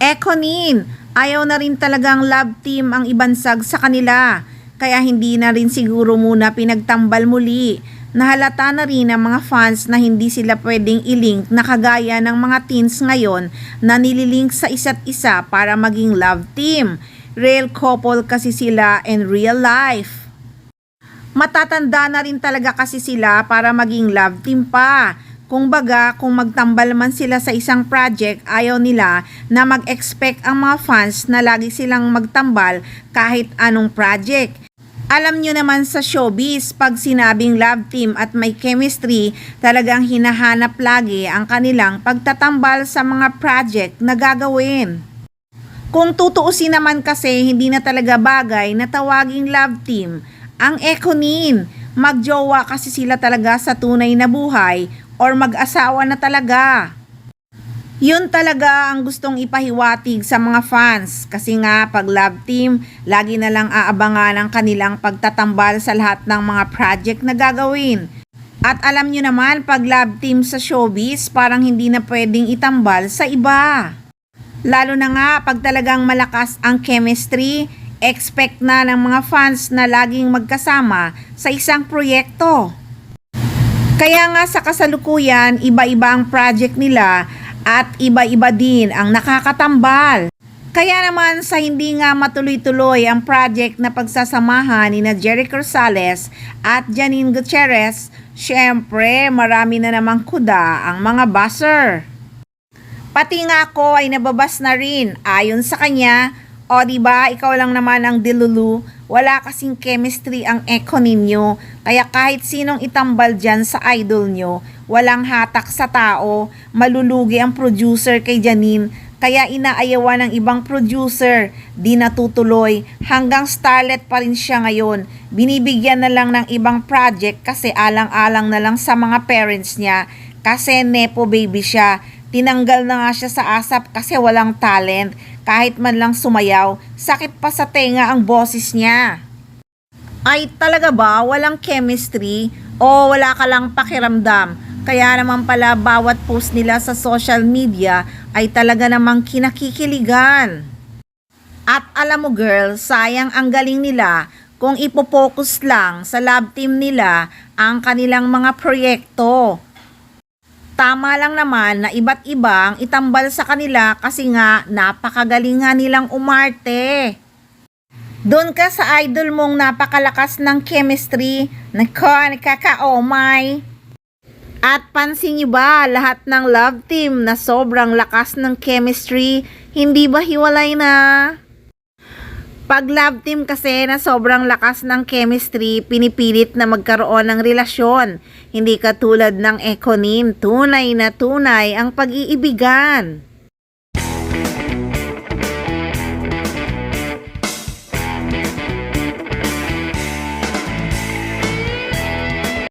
Ekonin, ayaw na rin talagang love team ang ibansag sa kanila. Kaya hindi na rin siguro muna pinagtambal muli. Nahalata na rin ng mga fans na hindi sila pwedeng ilink na kagaya ng mga teens ngayon na nililink sa isa't isa para maging love team. Real couple kasi sila in real life. Matatanda na rin talaga kasi sila para maging love team pa. Kung baga, kung magtambal man sila sa isang project, ayaw nila na mag-expect ang mga fans na lagi silang magtambal kahit anong project. Alam nyo naman sa showbiz, pag sinabing love team at may chemistry, talagang hinahanap lagi ang kanilang pagtatambal sa mga project na gagawin. Kung tutuusin naman kasi, hindi na talaga bagay na tawaging love team ang Ekonin. Magjowa kasi sila talaga sa tunay na buhay or mag-asawa na talaga. Yun talaga ang gustong ipahiwatig sa mga fans kasi nga pag love team, lagi na lang aabangan ang kanilang pagtatambal sa lahat ng mga project na gagawin. At alam nyo naman pag love team sa showbiz, parang hindi na pwedeng itambal sa iba. Lalo na nga pag talagang malakas ang chemistry, expect na ng mga fans na laging magkasama sa isang proyekto. Kaya nga sa kasalukuyan, iba-iba ang project nila at iba-iba din ang nakakatambal. Kaya naman sa hindi nga matuloy-tuloy ang project na pagsasamahan ni na Jeric Rosales at Janine Gutierrez, syempre marami na namang kuda ang mga buzzer. Pati nga ako ay nababas na rin ayon sa kanya. O diba, ikaw lang naman ang dilulu, wala kasing chemistry ang Eko ninyo, kaya kahit sinong itambal dyan sa idol nyo, walang hatak sa tao, malulugi ang producer kay Janine, kaya inaayawan ng ibang producer, di natutuloy, hanggang starlet pa rin siya ngayon, binibigyan na lang ng ibang project kasi alang-alang na lang sa mga parents niya, kasi nepo baby siya. Tinanggal na nga siya sa ASAP kasi walang talent. Kahit man lang sumayaw, sakit pa sa tenga ang boses niya. Ay talaga ba walang chemistry o wala ka lang pakiramdam? Kaya naman pala bawat post nila sa social media ay talaga namang kinakikiligan. At alam mo girl, sayang ang galing nila kung ipopokus lang sa love team nila ang kanilang mga proyekto. Tama lang naman na iba't ibang itambal sa kanila kasi nga napakagaling nga nilang umarte. Doon ka sa idol mong napakalakas ng chemistry, nakaka-omay. At pansin niyo ba lahat ng love team na sobrang lakas ng chemistry, hindi ba hiwalay na? Pag love team kasi na sobrang lakas ng chemistry, pinipilit na magkaroon ng relasyon. Hindi katulad ng Ekonin, tunay na tunay ang pag-iibigan.